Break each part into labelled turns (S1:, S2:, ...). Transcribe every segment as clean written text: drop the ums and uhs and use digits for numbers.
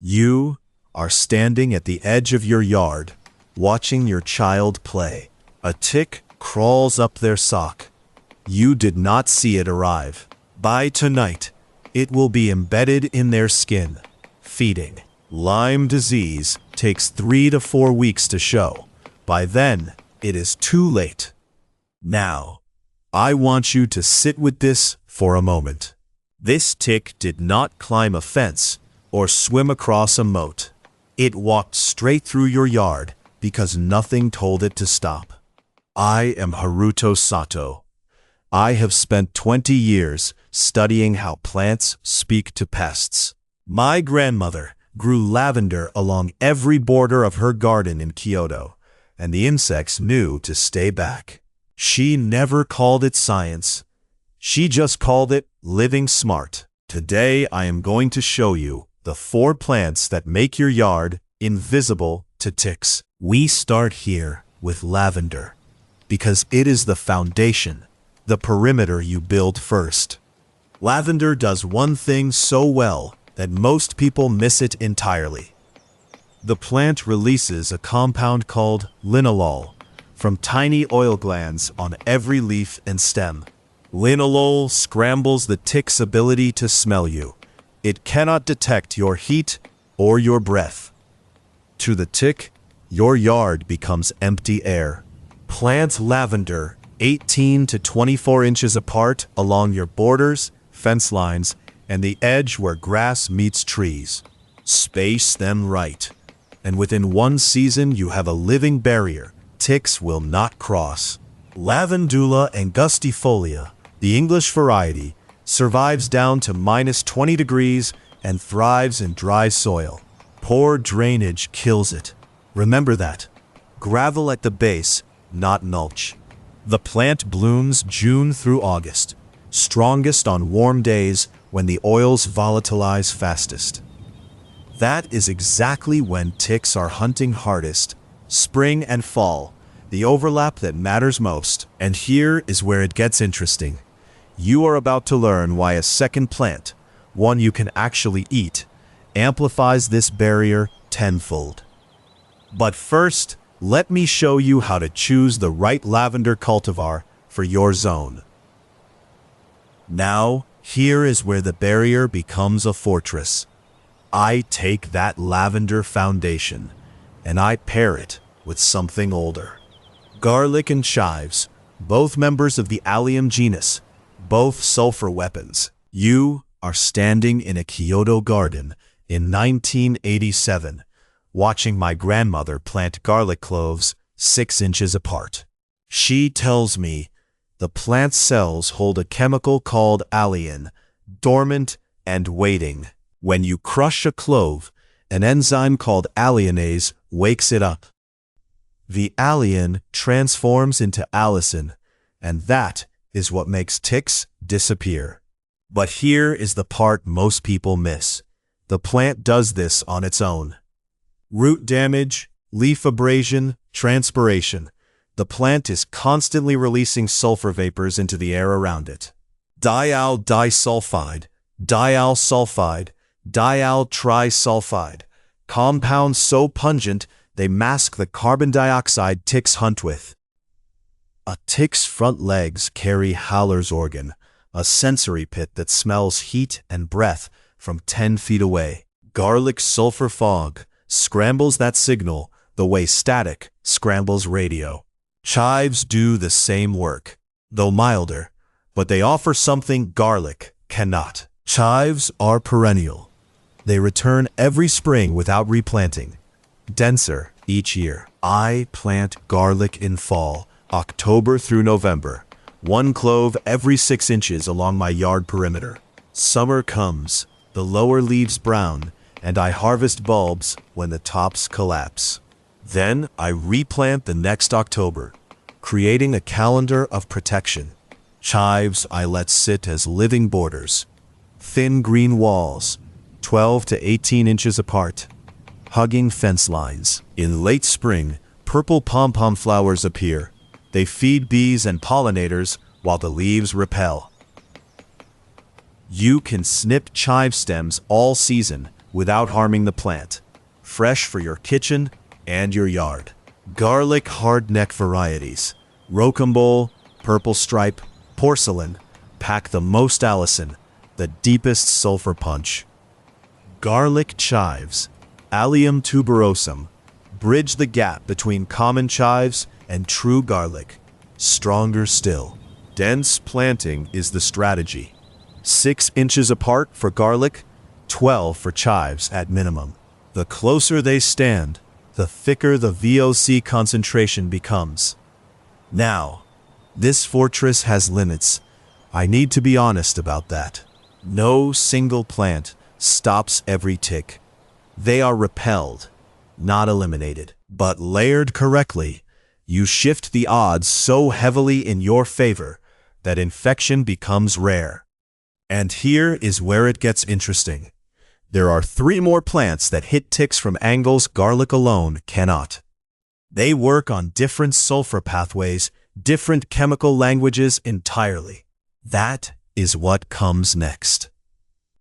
S1: You are standing at the edge of your yard, watching your child play. A tick crawls up their sock. You did not see it arrive. By tonight, it will be embedded in their skin, feeding. Lyme disease takes 3 to 4 weeks to show. By then, it is too late. Now, I want you to sit with this for a moment. This tick did not climb a fence or swim across a moat. It walked straight through your yard because nothing told it to stop. I am Haruto Sato. I have spent 20 years studying how plants speak to pests. My grandmother grew lavender along every border of her garden in Kyoto, and the insects knew to stay back. She never called it science. She just called it living smart. Today I am going to show you the 4 plants that make your yard invisible to ticks. We start here with lavender because it is the foundation, the perimeter you build first. Lavender does one thing so well that most people miss it entirely. The plant releases a compound called linalool from tiny oil glands on every leaf and stem. Linalool scrambles the tick's ability to smell you. It cannot detect your heat or your breath. To the tick, your yard becomes empty air. Plant lavender 18 to 24 inches apart along your borders, fence lines, and the edge where grass meets trees. Space them right, and within 1 season you have a living barrier ticks will not cross. Lavandula angustifolia, the English variety, survives down to -20 degrees and thrives in dry soil. Poor drainage kills it. Remember that. Gravel at the base, not mulch. The plant blooms June through August, strongest on warm days when the oils volatilize fastest. That is exactly when ticks are hunting hardest, spring and fall, the overlap that matters most. And here is where it gets interesting. You are about to learn why a second plant, one you can actually eat, amplifies this barrier tenfold. But first, let me show you how to choose the right lavender cultivar for your zone. Now, here is where the barrier becomes a fortress. I take that lavender foundation, and I pair it with something older. Garlic and chives, both members of the Allium genus, both sulfur weapons. You are standing in a Kyoto garden in 1987, watching my grandmother plant garlic cloves 6 inches apart. She tells me the plant cells hold a chemical called alliin, dormant and waiting. When you crush a clove, an enzyme called alliinase wakes it up. The alliin transforms into allicin, and that is what makes ticks disappear. But here is the part most people miss. The plant does this on its own. Root damage, leaf abrasion, transpiration. The plant is constantly releasing sulfur vapors into the air around it. Dial disulfide, dial sulfide, dial trisulfide. Compounds so pungent they mask the carbon dioxide ticks hunt with. A tick's front legs carry Haller's organ, a sensory pit that smells heat and breath from 10 feet away. Garlic sulfur fog scrambles that signal the way static scrambles radio. Chives do the same work, though milder, but they offer something garlic cannot. Chives are perennial. They return every spring without replanting, denser each year. I plant garlic in fall, October through November, 1 clove every 6 inches along my yard perimeter. Summer comes, the lower leaves brown, and I harvest bulbs when the tops collapse. Then I replant the next October, creating a calendar of protection. Chives I let sit as living borders. Thin green walls, 12 to 18 inches apart, hugging fence lines. In late spring, purple pom-pom flowers appear. They feed bees and pollinators while the leaves repel. You can snip chive stems all season without harming the plant. Fresh for your kitchen and your yard. Garlic hardneck varieties. Rocambole, purple stripe, porcelain pack the most allicin, the deepest sulfur punch. Garlic chives. Allium tuberosum. Bridge the gap between common chives and true garlic. Stronger still. Dense planting is the strategy. 6 inches apart for garlic, 12 for chives at minimum. The closer they stand, the thicker the VOC concentration becomes. Now, this fortress has limits. I need to be honest about that. No single plant stops every tick. They are repelled, not eliminated. But layered correctly, you shift the odds so heavily in your favor that infection becomes rare. And here is where it gets interesting. There are 3 more plants that hit ticks from angles garlic alone cannot. They work on different sulfur pathways, different chemical languages entirely. That is what comes next.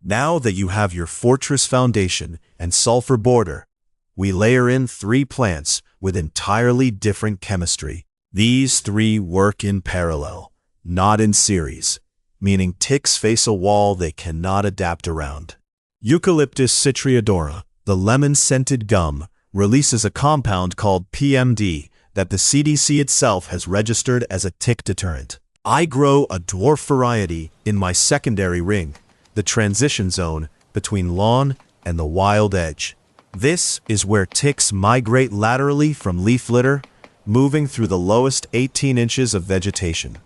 S1: Now that you have your fortress foundation and sulfur border, we layer in 3 plants with entirely different chemistry. These 3 work in parallel, not in series, meaning ticks face a wall they cannot adapt around. Eucalyptus citriodora, the lemon-scented gum, releases a compound called PMD that the CDC itself has registered as a tick deterrent. I grow a dwarf variety in my secondary ring, the transition zone between lawn and the wild edge. This is where ticks migrate laterally from leaf litter, moving through the lowest 18 inches of vegetation.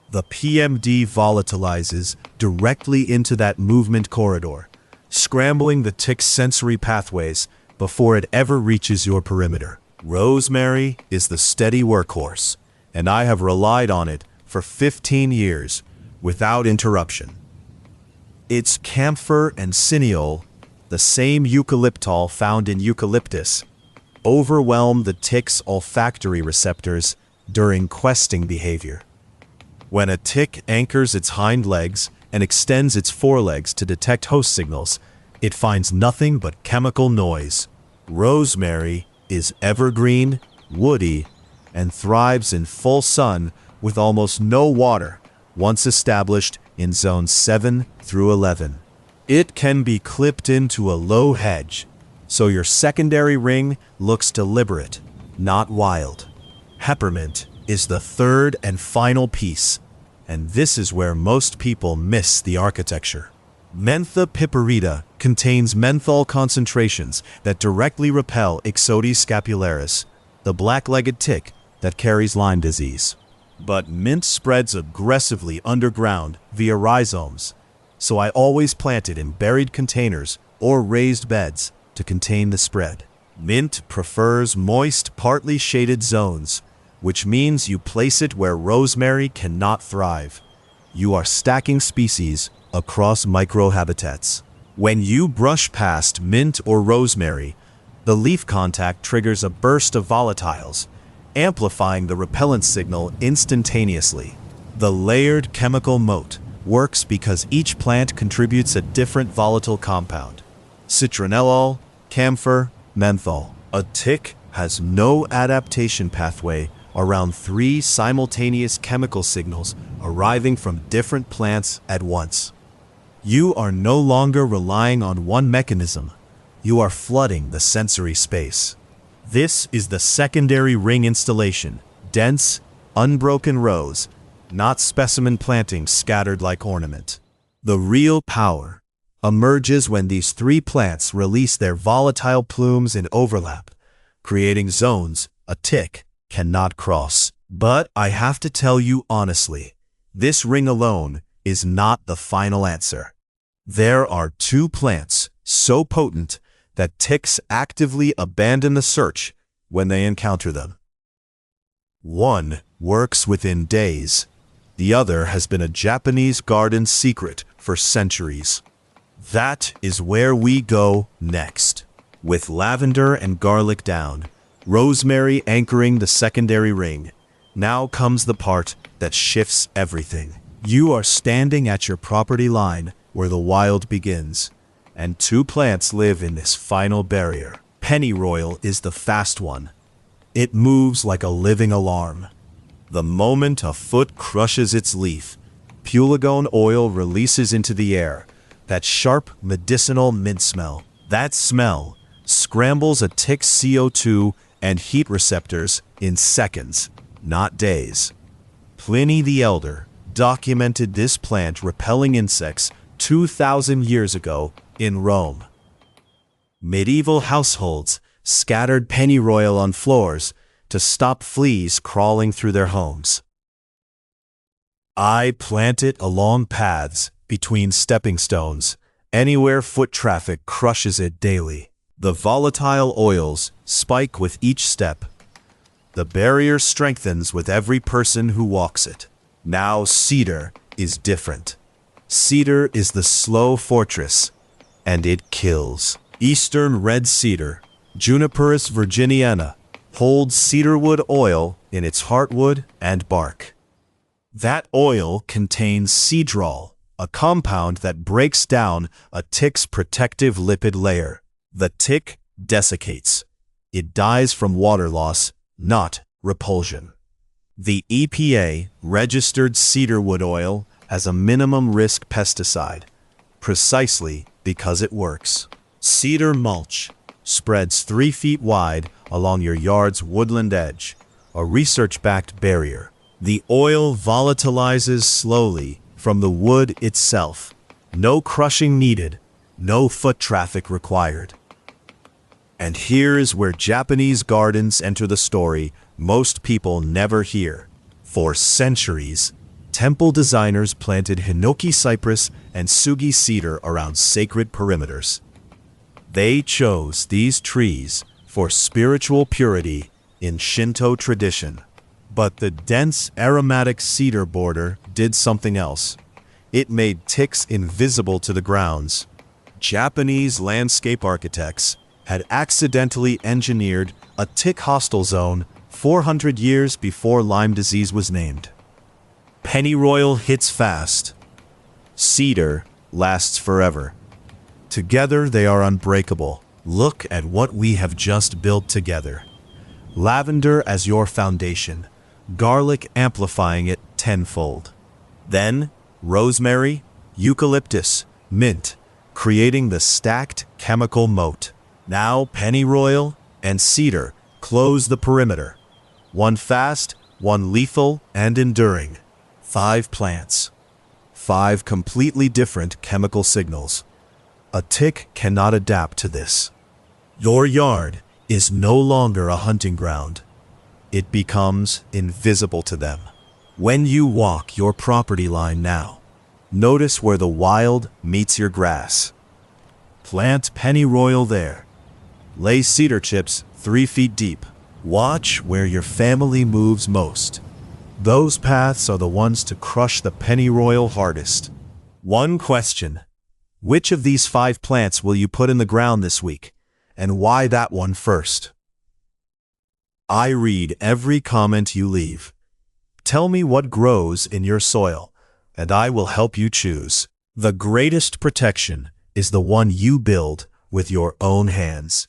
S1: The PMD volatilizes directly into that movement corridor, scrambling the tick's sensory pathways before it ever reaches your perimeter. Rosemary is the steady workhorse, and I have relied on it for 15 years without interruption. Its camphor and cineole, the same eucalyptol found in eucalyptus, overwhelm the tick's olfactory receptors during questing behavior. When a tick anchors its hind legs and extends its forelegs to detect host signals, it finds nothing but chemical noise. Rosemary is evergreen, woody, and thrives in full sun with almost no water once established in zones 7 through 11. It can be clipped into a low hedge, so your secondary ring looks deliberate, not wild. Peppermint is the third and final piece, and this is where most people miss the architecture. Mentha piperita contains menthol concentrations that directly repel Ixodes scapularis, the black-legged tick that carries Lyme disease. But mint spreads aggressively underground via rhizomes, so I always plant it in buried containers or raised beds to contain the spread. Mint prefers moist, partly shaded zones, which means you place it where rosemary cannot thrive. You are stacking species across microhabitats. When you brush past mint or rosemary, the leaf contact triggers a burst of volatiles, amplifying the repellent signal instantaneously. The layered chemical moat works because each plant contributes a different volatile compound. Citronellol, camphor, menthol. A tick has no adaptation pathway around 3 simultaneous chemical signals arriving from different plants at once. You are no longer relying on one mechanism. You are flooding the sensory space. This is the secondary ring installation, dense, unbroken rows, not specimen plantings scattered like ornament. The real power emerges when these 3 plants release their volatile plumes in overlap, creating zones a tick cannot cross. But I have to tell you honestly, this ring alone is not the final answer. There are 2 plants so potent that ticks actively abandon the search when they encounter them. One works within days. The other has been a Japanese garden secret for centuries. That is where we go next. With lavender and garlic down, rosemary anchoring the secondary ring, now comes the part that shifts everything. You are standing at your property line where the wild begins. and 2 plants live in this final barrier. Pennyroyal is the fast one. It moves like a living alarm. The moment a foot crushes its leaf, pelargonium oil releases into the air, that sharp medicinal mint smell. That smell scrambles a tick's CO2 and heat receptors in seconds, not days. Pliny the Elder documented this plant repelling insects 2,000 years ago in Rome. Medieval households scattered pennyroyal on floors to stop fleas crawling through their homes. I plant it along paths, between stepping stones, anywhere foot traffic crushes it daily. The volatile oils spike with each step. The barrier strengthens with every person who walks it. Now cedar is different. Cedar is the slow fortress, and it kills. Eastern red cedar, Juniperus virginiana, holds cedarwood oil in its heartwood and bark. That oil contains cedrol, a compound that breaks down a tick's protective lipid layer. The tick desiccates. It dies from water loss, not repulsion. The EPA registered cedarwood oil as a minimum risk pesticide, precisely because it works. Cedar mulch spreads 3 feet wide along your yard's woodland edge, a research-backed barrier. The oil volatilizes slowly from the wood itself. No crushing needed, no foot traffic required. And here is where Japanese gardens enter the story most people never hear. For centuries, temple designers planted hinoki cypress and sugi cedar around sacred perimeters. They chose these trees for spiritual purity in Shinto tradition. But the dense aromatic cedar border did something else. It made ticks invisible to the grounds. Japanese landscape architects had accidentally engineered a tick-hostile zone 400 years before Lyme disease was named. Pennyroyal hits fast. Cedar lasts forever. Together they are unbreakable. Look at what we have just built together. Lavender as your foundation, garlic amplifying it tenfold. Then rosemary, eucalyptus, mint, creating the stacked chemical moat. Now pennyroyal and cedar close the perimeter. One fast, one lethal and enduring. 5 plants. 5 completely different chemical signals. A tick cannot adapt to this. Your yard is no longer a hunting ground. It becomes invisible to them. When you walk your property line now, notice where the wild meets your grass. Plant pennyroyal there. Lay cedar chips 3 feet deep. Watch where your family moves most. Those paths are the ones to crush the pennyroyal hardest. One question. Which of these 5 plants will you put in the ground this week, and why that one first? I read every comment you leave. Tell me what grows in your soil, and I will help you choose. The greatest protection is the one you build with your own hands.